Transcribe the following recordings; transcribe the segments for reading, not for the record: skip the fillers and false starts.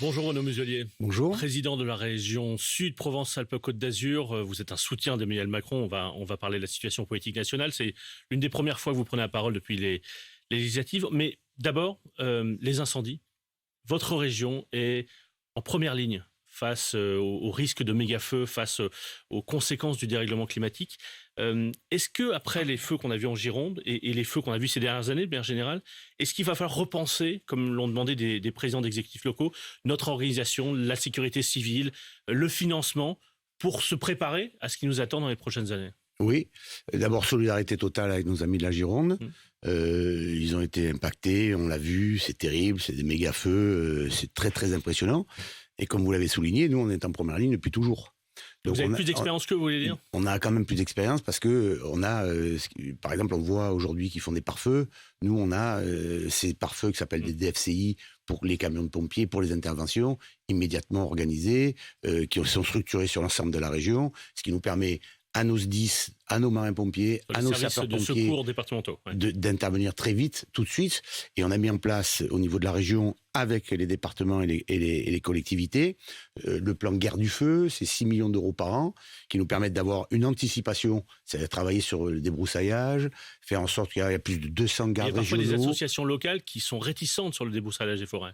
Bonjour Renaud Muselier. Bonjour. Président de la région Sud Provence-Alpes-Côte d'Azur. Vous êtes un soutien d'Emmanuel Macron. On va parler de la situation politique nationale. C'est l'une des premières fois que vous prenez la parole depuis les législatives. Mais d'abord, les incendies. Votre région est en première ligne face aux risques de méga-feux, face aux conséquences du dérèglement climatique. Est-ce que après les feux qu'on a vus en Gironde et les feux qu'on a vus ces dernières années, de manière générale, est-ce qu'il va falloir repenser, comme l'ont demandé des présidents d'exécutifs locaux, notre organisation, la sécurité civile, le financement, pour se préparer à ce qui nous attend dans les prochaines années? Oui, d'abord solidarité totale avec nos amis de la Gironde. Ils ont été impactés, on l'a vu, c'est terrible, c'est des méga feux, c'est très très impressionnant. Et comme vous l'avez souligné, nous on est en première ligne depuis toujours. Donc vous avez plus d'expérience que vous voulez dire? On a quand même plus d'expérience parce que on a, par exemple, on voit aujourd'hui qu'ils font des pare-feux. Nous, on a ces pare-feux qui s'appellent des DFCI pour les camions de pompiers, pour les interventions immédiatement organisées, qui sont structurées sur l'ensemble de la région, ce qui nous permet à nos SDIS, à nos marins-pompiers, à nos sapeurs-pompiers de secours départementaux, d'intervenir très vite, tout de suite. Et on a mis en place au niveau de la région, avec les départements et les collectivités, le plan guerre du feu, c'est 6 millions d'euros par an, qui nous permettent d'avoir une anticipation, c'est-à-dire travailler sur le débroussaillage, faire en sorte qu'il y ait plus de 200 gardes régionaux. Il y a parfois des associations locales qui sont réticentes sur le débroussaillage des forêts.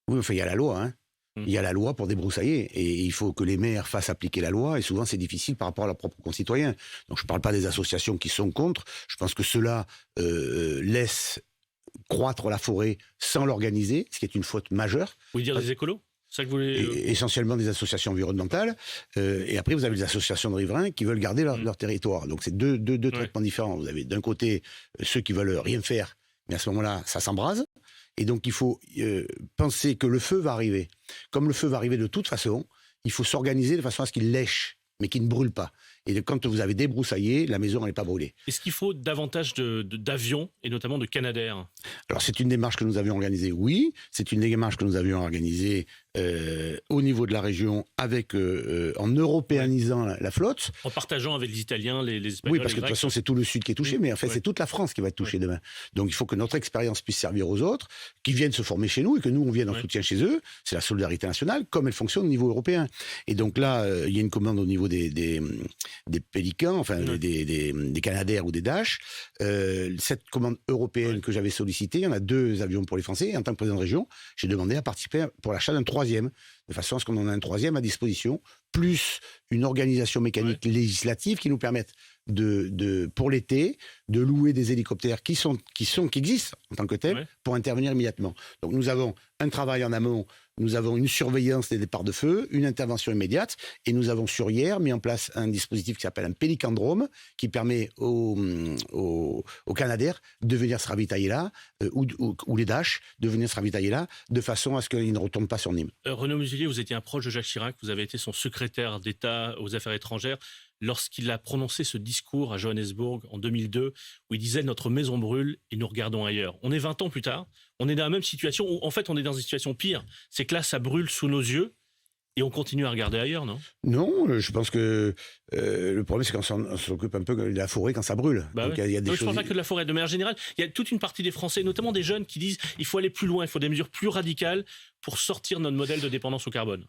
Oui, enfin, il y a la loi, hein. Il y a la loi pour débroussailler et il faut que les maires fassent appliquer la loi et souvent c'est difficile par rapport à leurs propres concitoyens. Donc je ne parle pas des associations qui sont contre, je pense que ceux-là laissent croître la forêt sans l'organiser, ce qui est une faute majeure. Vous voulez dire des écolos? Ça que vous voulez... Essentiellement des associations environnementales et après vous avez les associations de riverains qui veulent garder leur territoire. Donc c'est deux traitements différents. Vous avez d'un côté ceux qui veulent rien faire, mais à ce moment-là ça s'embrase. Et donc, il faut penser que le feu va arriver. Comme le feu va arriver de toute façon, il faut s'organiser de façon à ce qu'il lèche, mais qu'il ne brûle pas. Et quand vous avez débroussaillé, la maison n'est pas brûlée. Est-ce qu'il faut davantage d'avions, et notamment de Canadair? Alors, c'est une démarche que nous avions organisée, oui. C'est une démarche que nous avions organisée au niveau de la région, en européanisant la flotte. En partageant avec les Italiens, les Espagnols. Oui, parce que de toute façon, c'est tout le Sud qui est touché, mais en fait, c'est toute la France qui va être touchée demain. Donc, il faut que notre expérience puisse servir aux autres, qui viennent se former chez nous et que nous, on vienne en soutien chez eux. C'est la solidarité nationale, comme elle fonctionne au niveau européen. Et donc là, il y a une commande au niveau des Pélicans, enfin des Canadair ou des Dash. Cette commande européenne que j'avais sollicitée, il y en a 2 avions pour les Français. Et en tant que président de région, j'ai demandé à participer pour l'achat d'un 3e, de façon à ce qu'on en ait un 3e à disposition, plus une organisation mécanique législative qui nous permette pour l'été, de louer des hélicoptères qui existent en tant que tels pour intervenir immédiatement. Donc nous avons un travail en amont, nous avons une surveillance des départs de feu, une intervention immédiate, et nous avons sur hier mis en place un dispositif qui s'appelle un pélicandrome, qui permet aux Canadair de venir se ravitailler là, ou les Dash de venir se ravitailler là, de façon à ce qu'ils ne retournent pas sur Nîmes. Renaud Muselier, vous étiez un proche de Jacques Chirac, vous avez été son secrétaire d'État aux Affaires étrangères. Lorsqu'il a prononcé ce discours à Johannesburg en 2002, où il disait « Notre maison brûle et nous regardons ailleurs ». On est 20 ans plus tard, on est dans la même situation, où en fait on est dans une situation pire. C'est que là, ça brûle sous nos yeux et on continue à regarder ailleurs, non? Non, je pense que le problème, c'est qu'on s'occupe un peu de la forêt quand ça brûle. Donc, je ne parle pas que de la forêt. De manière générale, il y a toute une partie des Français, notamment des jeunes, qui disent il faut aller plus loin, il faut des mesures plus radicales pour sortir notre modèle de dépendance au carbone.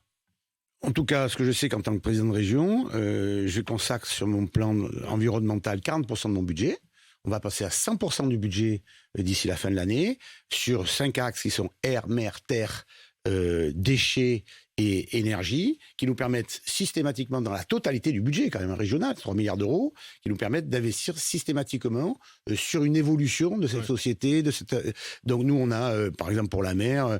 En tout cas, ce que je sais qu'en tant que président de région, je consacre sur mon plan environnemental 40% de mon budget. On va passer à 100% du budget d'ici la fin de l'année, sur 5 axes qui sont air, mer, terre, déchets et énergie, qui nous permettent systématiquement, dans la totalité du budget, quand même régional, 3 milliards d'euros, qui nous permettent d'investir systématiquement sur une évolution de cette société. Donc nous, on a, par exemple pour la mer,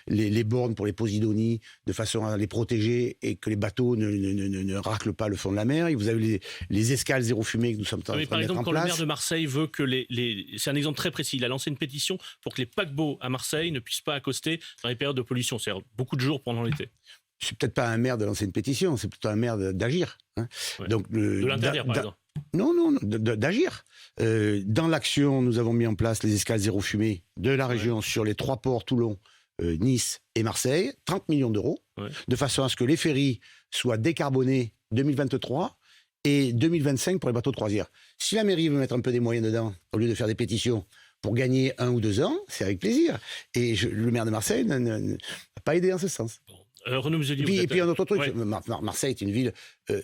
les bornes pour les posidonies, de façon à les protéger et que les bateaux ne raclent pas le fond de la mer. Et vous avez les escales zéro fumée que nous sommes en train de mettre en place. Par exemple, quand le maire de Marseille veut que c'est un exemple très précis, il a lancé une pétition pour que les paquebots à Marseille ne puissent pas accoster dans les périodes de pollution, c'est-à-dire beaucoup de jours pendant l'été. C'est peut-être pas un maire de lancer une pétition, c'est plutôt un maire d'agir. Hein. Donc, de l'interdire, par exemple. Non, d'agir. Dans l'action, nous avons mis en place les escales zéro fumée de la région sur les 3 ports, Toulon, Nice et Marseille, 30 millions d'euros, de façon à ce que les ferries soient décarbonés 2023 et 2025 pour les bateaux de croisière. Si la mairie veut mettre un peu des moyens dedans, au lieu de faire des pétitions pour gagner 1 ou 2 ans, c'est avec plaisir. Et le maire de Marseille n'a pas aidé en ce sens. Renaud Muselier, et puis un autre truc, Marseille est une ville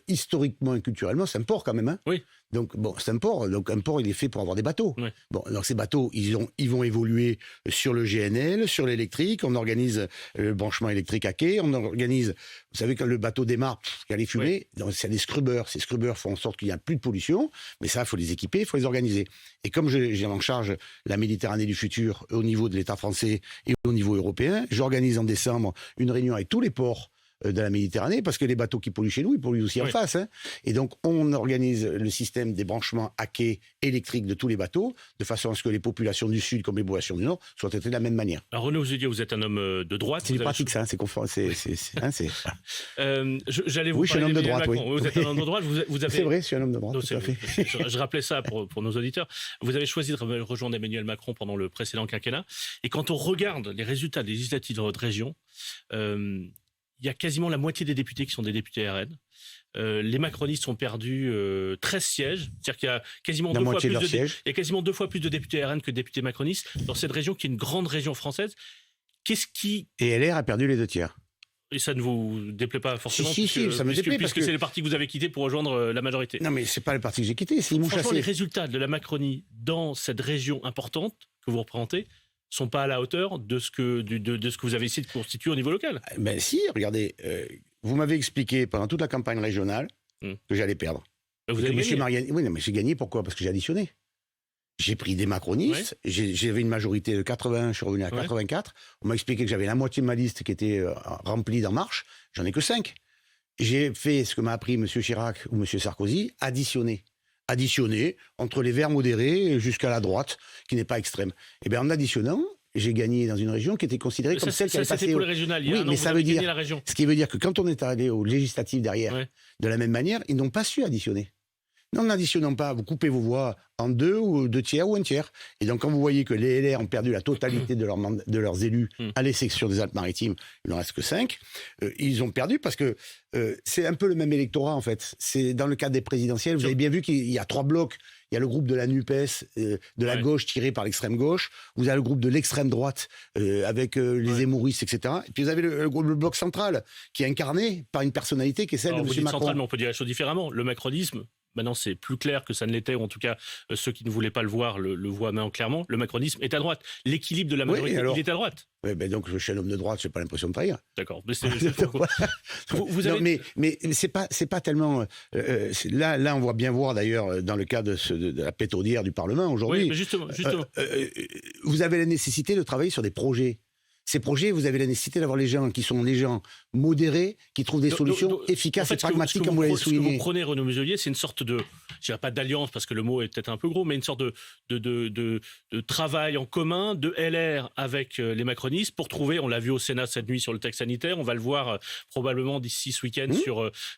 historiquement et culturellement, c'est un port quand même. Hein. Oui. Donc bon, c'est un port. Donc un port, il est fait pour avoir des bateaux. Oui. Bon, donc ces bateaux, ils vont évoluer sur le GNL, sur l'électrique. On organise le branchement électrique à quai. On organise, vous savez, quand le bateau démarre, il y a les fumées. Donc c'est des scrubbers. Ces scrubbers font en sorte qu'il n'y a plus de pollution. Mais ça, il faut les équiper, il faut les organiser. Et comme j'ai en charge la Méditerranée du futur au niveau de l'État français et au niveau européen, j'organise en décembre une réunion avec tous les ports de la Méditerranée, parce que les bateaux qui polluent chez nous, ils polluent aussi en face. Hein. Et donc, on organise le système des branchements à quai électriques de tous les bateaux, de façon à ce que les populations du Sud, comme les populations du Nord, soient traitées de la même manière. Alors, Renaud Muselier, vous êtes un homme de droite. C'est pratique, ça, c'est conforme. J'allais vous parler. Je suis un homme de droite, oui. Vous êtes un homme de droite. Vous avez... C'est vrai, je suis un homme de droite, tout à fait. Je rappelais ça pour nos auditeurs. Vous avez choisi de rejoindre Emmanuel Macron pendant le précédent quinquennat. Et quand on regarde les résultats législatifs de votre région, il y a quasiment la moitié des députés qui sont des députés RN. Les macronistes ont perdu 13 sièges. C'est-à-dire qu'il y a quasiment deux fois plus de députés RN que de députés macronistes dans cette région qui est une grande région française. Et LR a perdu les 2 tiers. Et ça ne vous déplaît pas forcément Si, ça me déplaît puisque c'est le parti que vous avez quitté pour rejoindre la majorité. Non, mais c'est pas le parti que j'ai quitté, c'est ils m'ont chassé. Les résultats de la Macronie dans cette région importante que vous représentez sont pas à la hauteur de ce que vous avez essayé de constituer au niveau local. Ben si, regardez, vous m'avez expliqué pendant toute la campagne régionale que j'allais perdre. Vous avez gagné. Mariani, oui, mais j'ai gagné, pourquoi ? Parce que j'ai additionné. J'ai pris des macronistes, j'avais une majorité de 81, je suis revenu à 84. On m'a expliqué que j'avais la moitié de ma liste qui était remplie d'En Marche, j'en ai que 5. J'ai fait ce que m'a appris M. Chirac ou M. Sarkozy, additionner entre les verts modérés jusqu'à la droite, qui n'est pas extrême. Et bien en additionnant, j'ai gagné dans une région qui était considérée comme celle qui allait passer. C'était pour les régionales. Oui, mais ça veut dire, ce qui veut dire que quand on est allé aux législatives derrière, de la même manière, ils n'ont pas su additionner. Non, n'additionnant pas, vous coupez vos voix en 2 ou 2 tiers ou 1 tiers. Et donc, quand vous voyez que les LR ont perdu la totalité de leurs élus à l'exception des Alpes-Maritimes, il n'en reste que 5, ils ont perdu parce que c'est un peu le même électorat, en fait. C'est dans le cadre des présidentielles, vous avez bien vu qu'il y a 3 blocs. Il y a le groupe de la NUPES, de la gauche tiré par l'extrême gauche. Vous avez le groupe de l'extrême droite avec les Zemmouristes, etc. Et puis vous avez le bloc central qui est incarné par une personnalité qui est celle de M. Macron. Central, mais on peut dire la chose différemment. Le macronisme, maintenant c'est plus clair que ça ne l'était, ou en tout cas ceux qui ne voulaient pas le voir le voient maintenant clairement. Le macronisme est à droite. L'équilibre de la majorité, il est à droite. Oui, ben donc je suis un homme de droite, j'ai pas l'impression de trahir. D'accord. Mais vous avez... non, mais c'est pas tellement. Là, on voit bien voir d'ailleurs dans le cas de la pétrolière du Parlement aujourd'hui. Oui, mais justement. Vous avez la nécessité de travailler sur des projets. Ces projets, vous avez la nécessité d'avoir les gens qui sont des gens modérés, qui trouvent des solutions efficaces et pragmatiques, comme vous l'avez souligné. Ce que vous prenez, Renaud Muselier, c'est une sorte de, je dirais pas d'alliance, parce que le mot est peut-être un peu gros, mais une sorte de travail en commun de LR avec les macronistes pour trouver, on l'a vu au Sénat cette nuit sur le texte sanitaire, on va le voir probablement d'ici ce week-end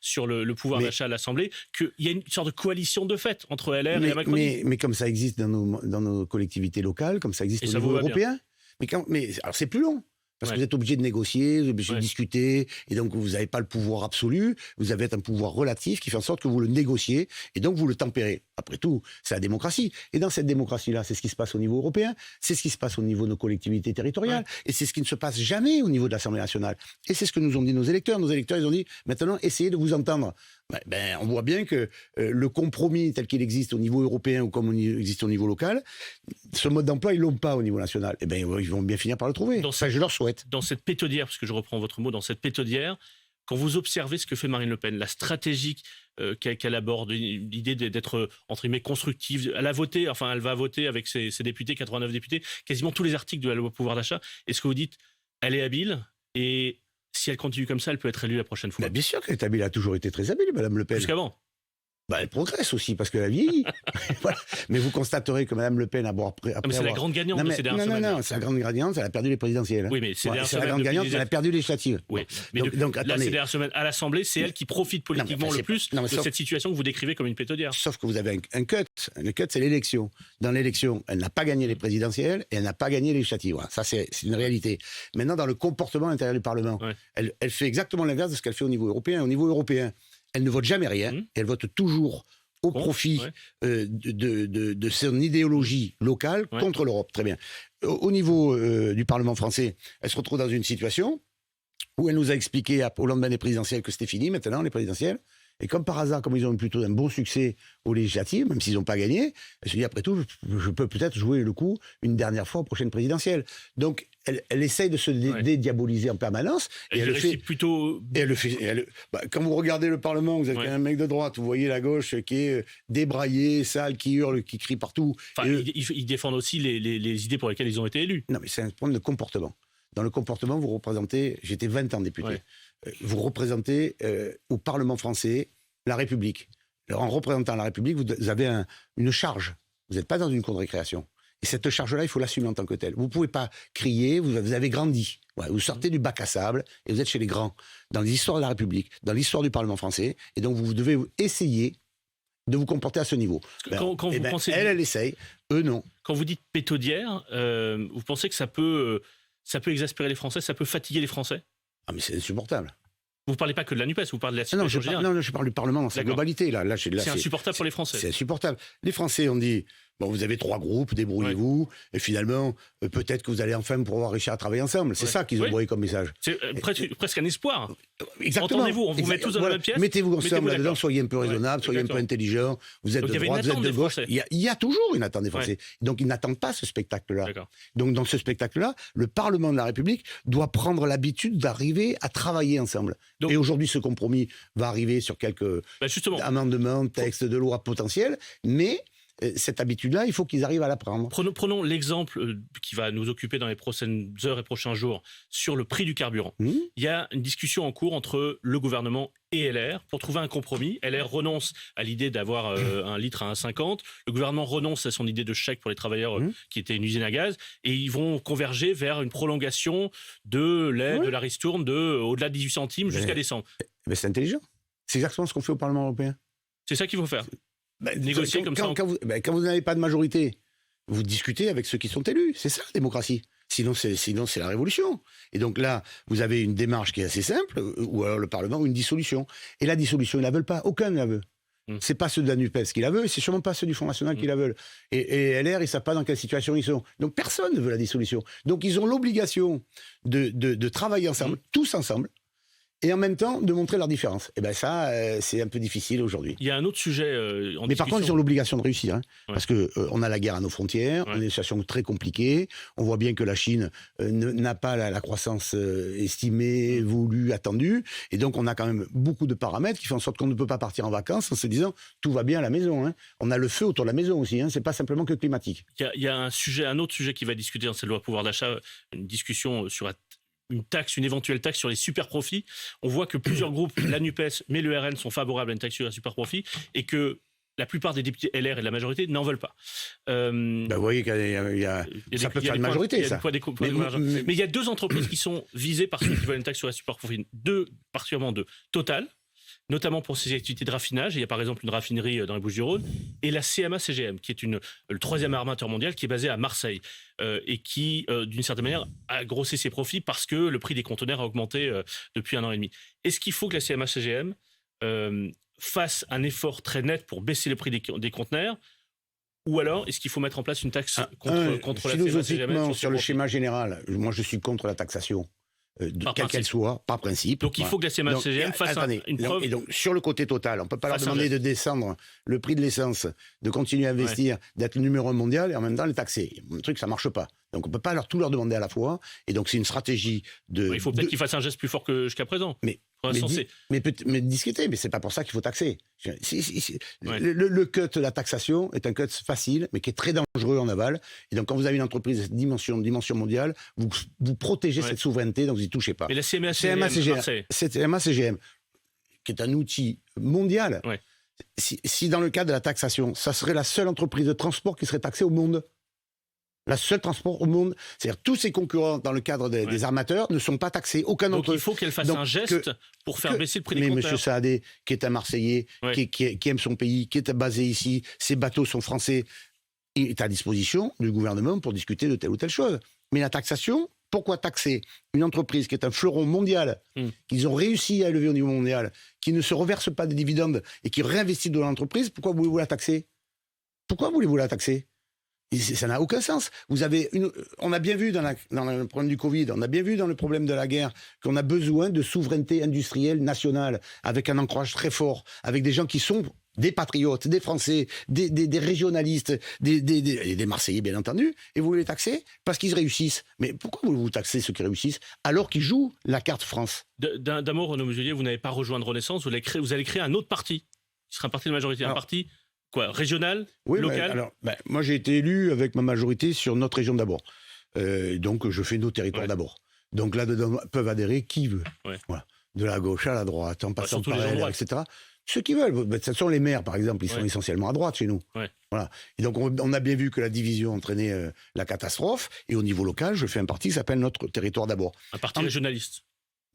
sur le pouvoir d'achat à l'Assemblée, qu'il y a une sorte de coalition de fait entre LR et la Macronie. Mais comme ça existe dans nos collectivités locales, comme ça existe au niveau européen. Mais alors c'est plus long. Parce que vous êtes obligé de négocier, vous êtes obligé de discuter, et donc vous n'avez pas le pouvoir absolu, vous avez un pouvoir relatif qui fait en sorte que vous le négociez, et donc vous le tempérez. Après tout, c'est la démocratie. Et dans cette démocratie-là, c'est ce qui se passe au niveau européen, c'est ce qui se passe au niveau de nos collectivités territoriales, et c'est ce qui ne se passe jamais au niveau de l'Assemblée nationale. Et c'est ce que nous ont dit nos électeurs. Nos électeurs, ils ont dit, maintenant, essayez de vous entendre. On voit bien que le compromis tel qu'il existe au niveau européen ou comme il existe au niveau local, ce mode d'emploi, ils l'ont pas au niveau national. Eh bien, ils vont bien finir par le trouver. Je leur souhaite. Dans cette pétaudière, parce que je reprends votre mot, dans cette pétaudière, quand vous observez ce que fait Marine Le Pen, la stratégie qu'elle aborde, l'idée d'être, entre guillemets, constructive, elle va voter avec ses députés, 89 députés, quasiment tous les articles de la loi pouvoir d'achat. Est-ce que vous dites, elle est habile et si elle continue comme ça, elle peut être élue la prochaine fois? Bien sûr qu'elle est habile, elle a toujours été très habile, Madame Le Pen. Plus qu'avant. Elle progresse aussi, parce qu'elle a vieilli. Voilà. Mais vous constaterez que Mme Le Pen a c'est la grande gagnante de ces dernières semaines. Non, c'est la grande gagnante, elle a perdu les présidentielles. Oui, mais c'est la grande gagnante, elle a perdu les législatives. Oui, mais donc, là, ces dernières semaines, à l'Assemblée, c'est elle qui profite politiquement le plus de cette situation que vous décrivez comme une pétaudière. Sauf que vous avez un cut. Le cut, c'est l'élection. Dans l'élection, elle n'a pas gagné les présidentielles et elle n'a pas gagné les législatives. Voilà. Ça, c'est une réalité. Maintenant, dans le comportement à l'intérieur du Parlement, elle fait exactement l'inverse de ce qu'elle fait au niveau européen. Au niveau européen, elle ne vote jamais rien. Elle vote toujours au profit de son idéologie locale contre l'Europe. Très bien. Au niveau du Parlement français, elle se retrouve dans une situation où elle nous a expliqué au lendemain des présidentielles que c'était fini maintenant, les présidentielles. Et comme par hasard, comme ils ont eu plutôt un bon succès aux législatives, même s'ils n'ont pas gagné, elle se dit après tout, je peux peut-être jouer le coup une dernière fois aux prochaines présidentielles. Donc, elle essaye de se dédiaboliser en permanence. Et elle le fait plutôt. Et elle le fait. Quand vous regardez le Parlement, vous êtes un mec de droite, vous voyez la gauche qui est débraillée, sale, qui hurle, qui crie partout. Enfin, ils défendent aussi les idées pour lesquelles ils ont été élus. Non, mais c'est un problème de comportement. Dans le comportement, vous représentez. J'étais 20 ans député. Vous représentez au Parlement français la République. Alors, en représentant la République, vous avez une charge. Vous n'êtes pas dans une cour de récréation. Et cette charge-là, il faut l'assumer en tant que telle. Vous ne pouvez pas crier, vous avez grandi. Vous sortez du bac à sable et vous êtes chez les grands. Dans l'histoire de la République, dans l'histoire du Parlement français. Et donc, vous devez essayer de vous comporter à ce niveau. Elle essaye. Eux, non. Quand vous dites pétaudière, vous pensez que ça peut exaspérer les Français, ça peut fatiguer les Français? Ah, mais c'est insupportable. Vous ne parlez pas que de la NUPES, vous parlez de la situation générale. Non, je parle du Parlement dans sa globalité. Là, c'est insupportable pour les Français. C'est insupportable. Les Français ont dit, bon, vous avez 3 groupes, débrouillez-vous, et finalement, peut-être que vous allez enfin pouvoir réussir à travailler ensemble. C'est ça qu'ils ont envoyé comme message. C'est presque un espoir. Exactement. Entendez-vous, on vous met tous dans la même pièce. Mettez-vous ensemble là-dedans, soyez un peu raisonnable, soyez un peu intelligent. Vous êtes de droite, vous êtes de gauche. Il y a toujours une attente des Français. Donc, ils n'attendent pas ce spectacle-là. Donc, dans ce spectacle-là, le Parlement de la République doit prendre l'habitude d'arriver à travailler ensemble. Et aujourd'hui, ce compromis va arriver sur quelques amendements, textes de loi potentiels, mais cette habitude-là, il faut qu'ils arrivent à la prendre. Prenons l'exemple qui va nous occuper dans les prochaines heures et prochains jours sur le prix du carburant. Il y a une discussion en cours entre le gouvernement et LR pour trouver un compromis. LR renonce à l'idée d'avoir un litre à 1,50. Le gouvernement renonce à son idée de chèque pour les travailleurs qui était une usine à gaz. Et ils vont converger vers une prolongation de l'aide de la ristourne au-delà de 18 centimes jusqu'à décembre. Mais c'est intelligent. C'est exactement ce qu'on fait au Parlement européen. C'est ça qu'il faut faire. Négocier comme ça. Quand vous n'avez pas de majorité, vous discutez avec ceux qui sont élus. C'est ça la démocratie. Sinon, c'est la révolution. Et donc là, vous avez une démarche qui est assez simple, ou alors le Parlement, ou une dissolution. Et la dissolution, ils ne la veulent pas. Aucun ne la veut. C'est pas ceux de la NUPES qui la veulent, et c'est sûrement pas ceux du Front National qui la veulent. Et LR, ils ne savent pas dans quelle situation ils sont. Donc personne ne veut la dissolution. Donc ils ont l'obligation de travailler ensemble, tous ensemble, et en même temps de montrer leur différence. Et bien ça, c'est un peu difficile aujourd'hui. Il y a un autre sujet Mais par contre, ils ont l'obligation de réussir. Parce qu'on a la guerre à nos frontières, on est dans une situation très compliquée. On voit bien que la Chine n'a pas la croissance estimée, voulue, attendue. Et donc, on a quand même beaucoup de paramètres qui font en sorte qu'on ne peut pas partir en vacances en se disant « tout va bien à la maison ». On a le feu autour de la maison aussi, c'est pas simplement que climatique. Il y a un autre sujet qui va discuter dans cette loi pouvoir d'achat, une discussion sur une éventuelle taxe sur les super profits. On voit que plusieurs groupes, la NUPES, mais le RN, sont favorables à une taxe sur les super profits et que la plupart des députés LR et de la majorité n'en veulent pas. Vous voyez qu'il y a ça peut faire une majorité, ça. Mais il y a 2 entreprises qui sont visées par ceux qui veulent une taxe sur les super profits. Particulièrement 2. Total, notamment pour ses activités de raffinage. Il y a par exemple une raffinerie dans les Bouches-du-Rhône, et la CMA-CGM, qui est le 3e armateur mondial, qui est basé à Marseille, et qui, d'une certaine manière, a grossé ses profits parce que le prix des conteneurs a augmenté depuis 1 an et demi. Est-ce qu'il faut que la CMA-CGM fasse un effort très net pour baisser le prix des conteneurs, ou alors est-ce qu'il faut mettre en place une taxe contre la CMA-CGM sur le schéma général, moi je suis contre la taxation. Quelle qu'elle soit, par principe. Donc il faut que la CMA-CGM fasse une preuve. Et donc sur le côté total, on ne peut pas leur demander de descendre le prix de l'essence, de continuer à investir, d'être le numéro 1 mondial et en même temps les taxer. Le truc, ça ne marche pas. Donc on ne peut pas tout leur demander à la fois. Et donc c'est une stratégie de... il faut peut-être qu'ils fassent un geste plus fort que jusqu'à présent. Mais discuter, mais c'est pas pour ça qu'il faut taxer. Le cut de la taxation est un cut facile, mais qui est très dangereux en aval. Et donc, quand vous avez une entreprise de dimension mondiale, vous protégez cette souveraineté, donc vous n'y touchez pas. Mais la CMA-CGM, qui est un outil mondial, si dans le cadre de la taxation, ça serait la seule entreprise de transport qui serait taxée au monde. La seule transport au monde, c'est-à-dire tous ses concurrents dans le cadre des armateurs ne sont pas taxés, aucun d'entre eux. Donc il faut qu'elle fasse un geste pour faire baisser le prix des conteneurs. Mais M. Saadé, qui est un Marseillais, qui aime son pays, qui est basé ici, ses bateaux sont français, il est à disposition du gouvernement pour discuter de telle ou telle chose. Mais la taxation, Pourquoi taxer une entreprise qui est un fleuron mondial, qu'ils ont réussi à élever au niveau mondial, qui ne se reverse pas de dividendes et qui réinvestit dans l'entreprise? Pourquoi voulez-vous la taxer? Pourquoi voulez-vous la taxer? Ça n'a aucun sens. On a bien vu dans le problème du Covid, on a bien vu dans le problème de la guerre qu'on a besoin de souveraineté industrielle nationale, avec un ancrage très fort, avec des gens qui sont des patriotes, des Français, des régionalistes, des Marseillais bien entendu, et vous voulez les taxer parce qu'ils réussissent. Mais pourquoi voulez-vous taxer ceux qui réussissent alors qu'ils jouent la carte France? D'un mot, Renaud Muselier, vous n'avez pas rejoint Renaissance, vous allez créer un autre parti, qui sera un parti de majorité, un parti... Quoi, régional, local? Moi, j'ai été élu avec ma majorité sur notre région d'abord. Donc, je fais nos territoires d'abord. Donc, là-dedans, peuvent adhérer qui veut. Ouais. Voilà. De la gauche à la droite, en passant par LR, etc. Ceux qui veulent. Ce sont les maires, par exemple, ils sont essentiellement à droite chez nous. Ouais. Voilà. Et donc, on a bien vu que la division entraînait la catastrophe. Et au niveau local, je fais un parti qui s'appelle Notre Territoire d'abord. Un parti régionaliste.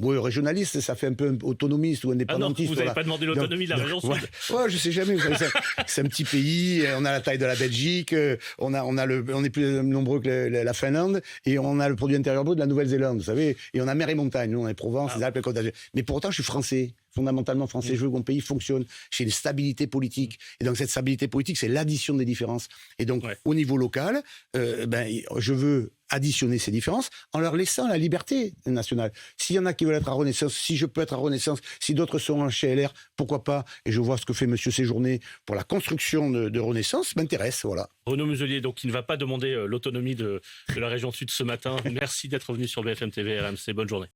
Oui, régionaliste, ça fait un peu autonomiste ou indépendantiste. Ah non, vous n'avez pas demandé l'autonomie de la région sud. Ouais, je sais jamais. C'est un petit pays, on a la taille de la Belgique, on est plus nombreux que la Finlande, et on a le produit intérieur brut de la Nouvelle-Zélande, vous savez, et on a mer et montagne, nous on a les Provence, les Alpes, les Côtes d'Azur. Mais pour autant, je suis français. Fondamentalement français, je veux que mon pays fonctionne. J'ai une stabilité politique. Et donc, cette stabilité politique, c'est l'addition des différences. Et donc, au niveau local, je veux additionner ces différences en leur laissant la liberté nationale. S'il y en a qui veulent être à Renaissance, si je peux être à Renaissance, si d'autres sont chez LR, pourquoi pas? Et je vois ce que fait M. Séjourné pour la construction de Renaissance, m'intéresse, voilà. Renaud Muselier, donc, qui ne va pas demander l'autonomie de la région sud ce matin. Merci d'être venu sur BFM TV RMC. Bonne journée.